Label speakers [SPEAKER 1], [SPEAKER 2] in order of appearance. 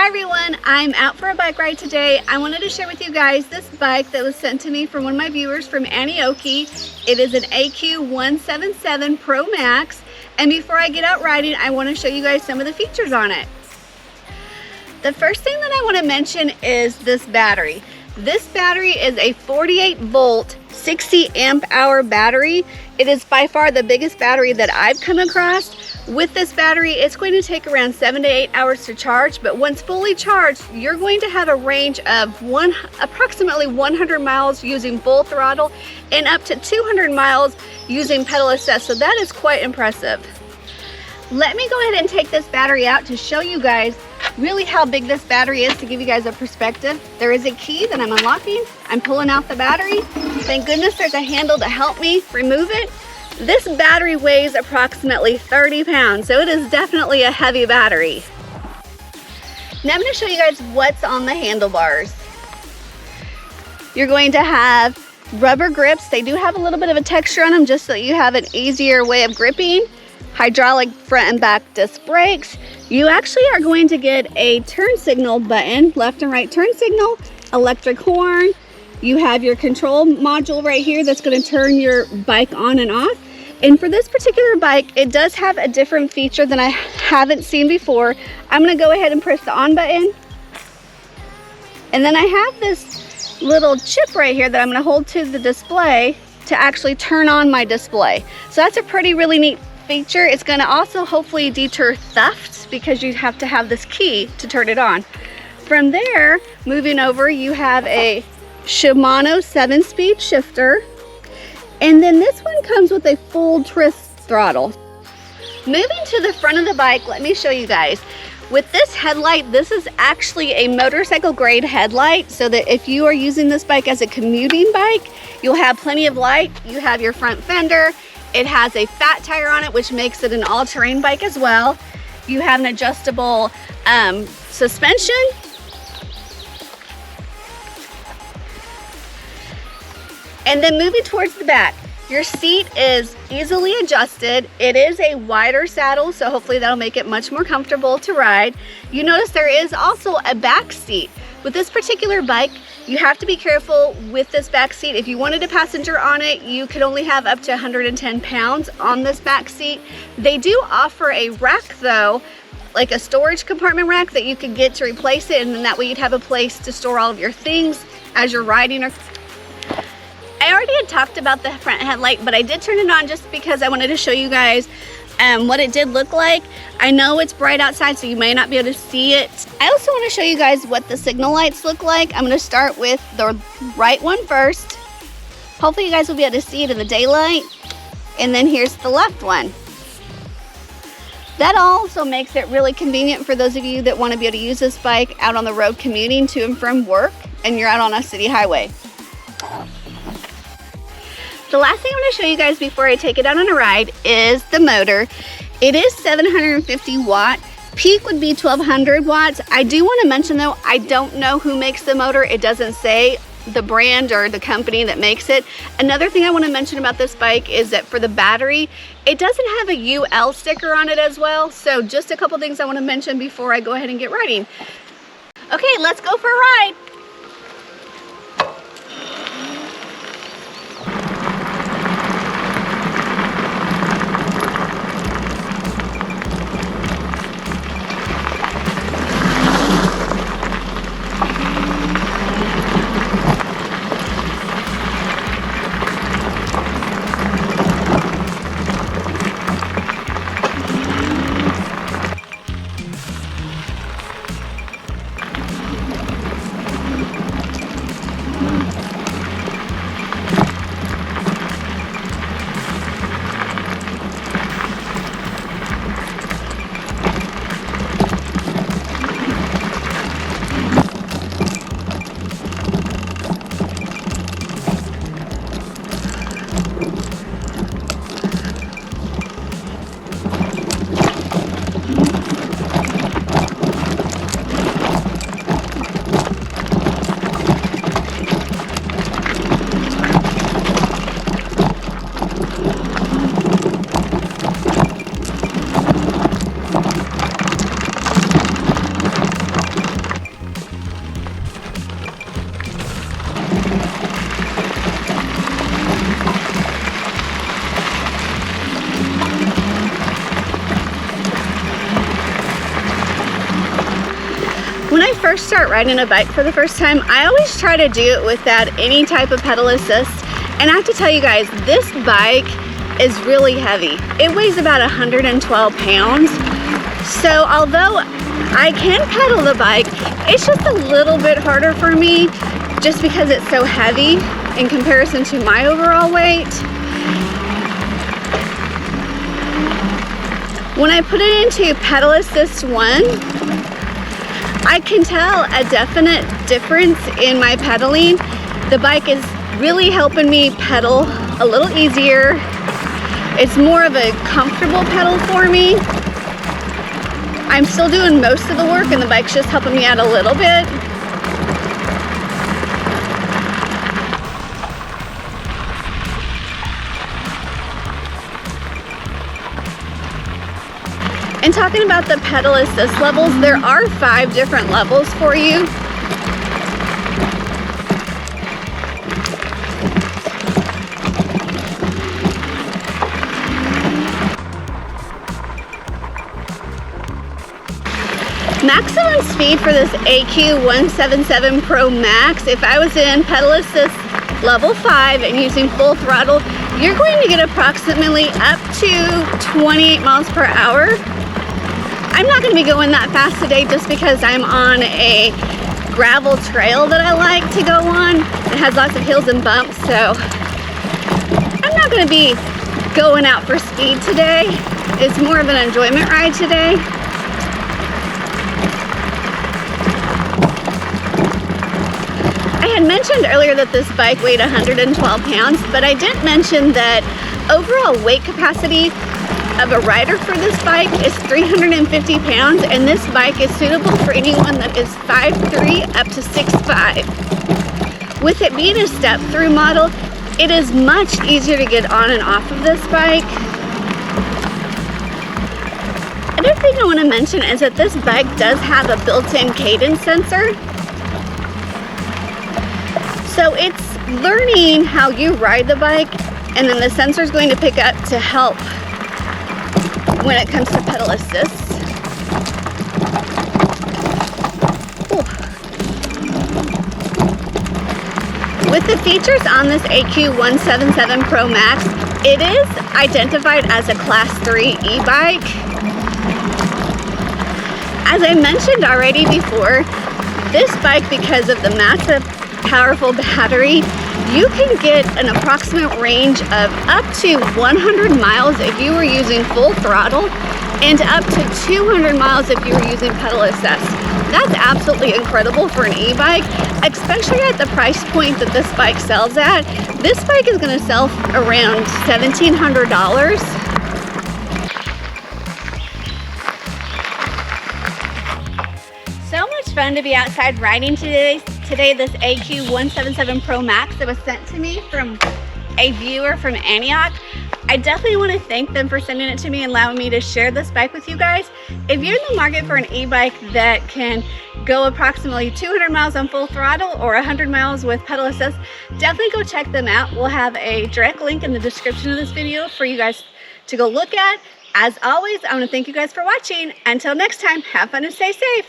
[SPEAKER 1] Hi everyone, I'm out for a bike ride today. I wanted to share with you guys this bike that was sent to me from one of my viewers from Aniioki. It is an AQ177 Pro Max, and before I get out riding, I want to show you guys some of the features on it. The first thing that I want to mention is this battery. This battery is a 48 volt 60 amp hour battery. It is by far the biggest battery that I've come across. With this battery, it's going to take around 7 to 8 hours to charge, but once fully charged, you're going to have a range of approximately 100 miles using full throttle and up to 200 miles using pedal assist, so that is quite impressive. Let me go ahead and take this battery out to show you guys really how big this battery is, to give you guys a perspective. There is a key that I'm unlocking. I'm pulling out the battery. Thank goodness there's a handle to help me remove it. This battery weighs approximately 30 pounds, so it is definitely a heavy battery. Now I'm going to show you guys what's on the handlebars. You're going to have rubber grips. They do have a little bit of a texture on them just so you have an easier way of gripping. Hydraulic front and back disc brakes. You actually are going to get a turn signal button, left and right turn signal, electric horn. You have your control module right here that's going to turn your bike on and off. And for this particular bike, it does have a different feature than I haven't seen before. I'm going to go ahead and press the on button. And then I have this little chip right here that I'm going to hold to the display to actually turn on my display. So that's a really neat feature. It's going to also hopefully deter theft because you have to have this key to turn it on. From there, moving over, you have a Shimano 7-speed shifter, and then this one comes with a full twist throttle. Moving to the front of the bike, let me show you guys. With this headlight, this is actually a motorcycle grade headlight, so that if you are using this bike as a commuting bike, you'll have plenty of light. You have your front fender. It has a fat tire on it, which makes it an all-terrain bike as well. You have an adjustable suspension. And then moving towards the back, your seat is easily adjusted. It is a wider saddle, so hopefully that'll make it much more comfortable to ride. You notice there is also a back seat. With this particular bike, you have to be careful with this back seat. If you wanted a passenger on it, you could only have up to 110 pounds on this back seat. They do offer a rack though, like a storage compartment rack that you could get to replace it, and then that way you'd have a place to store all of your things as you're riding. I already had talked about the front headlight, but I did turn it on just because I wanted to show you guys what it did look like. I know it's bright outside, so you may not be able to see it. I also want to show you guys what the signal lights look like. I'm going to start with the right one first. Hopefully you guys will be able to see it in the daylight. And then here's the left one. That also makes it really convenient for those of you that want to be able to use this bike out on the road commuting to and from work, and you're out on a city highway. The last thing I'm going to show you guys before I take it out on a ride is the motor. It is 750 watt. Peak would be 1200 watts. I do want to mention though, I don't know who makes the motor. It doesn't say the brand or the company that makes it. Another thing I want to mention about this bike is that for the battery, it doesn't have a UL sticker on it as well. So just a couple things I want to mention before I go ahead and get riding. Okay, let's go for a ride. When I first start riding a bike for the first time, I always try to do it without any type of pedal assist. And I have to tell you guys, this bike is really heavy. It weighs about 112 pounds. So although I can pedal the bike, it's just a little bit harder for me just because it's so heavy in comparison to my overall weight. When I put it into pedal assist 1, I can tell a definite difference in my pedaling. The bike is really helping me pedal a little easier. It's more of a comfortable pedal for me. I'm still doing most of the work and the bike's just helping me out a little bit. And talking about the pedal assist levels, there are 5 different levels for you. Maximum speed for this AQ177 Pro Max, if I was in pedal assist level 5 and using full throttle, you're going to get approximately up to 28 miles per hour. I'm not going to be going that fast today just because I'm on a gravel trail that I like to go on. It has lots of hills and bumps, so I'm not going to be going out for speed today. It's more of an enjoyment ride today. I had mentioned earlier that this bike weighed 112 pounds, but I didn't mention that overall weight capacity of a rider for this bike is 350 pounds, and this bike is suitable for anyone that is 5'3" up to 6'5". With it being a step-through model, it is much easier to get on and off of this bike. Another thing I want to mention is that this bike does have a built-in cadence sensor. So it's learning how you ride the bike, and then the sensor is going to pick up to help when it comes to pedal assist. Ooh. With the features on this AQ177 Pro Max, it is identified as a Class 3 e-bike. As I mentioned already before, this bike, because of the massive, powerful battery, you can get an approximate range of up to 100 miles if you were using full throttle and up to 200 miles if you were using pedal assist. That's absolutely incredible for an e-bike, especially at the price point that this bike sells at. This bike is going to sell around $1,700. So much fun to be outside riding today. This AQ177 Pro Max that was sent to me from a viewer from Aniioki. I definitely want to thank them for sending it to me and allowing me to share this bike with you guys. If you're in the market for an e-bike that can go approximately 200 miles on full throttle or 100 miles with pedal assist, definitely go check them out. We'll have a direct link in the description of this video for you guys to go look at. As always, I want to thank you guys for watching. Until next time, have fun and stay safe.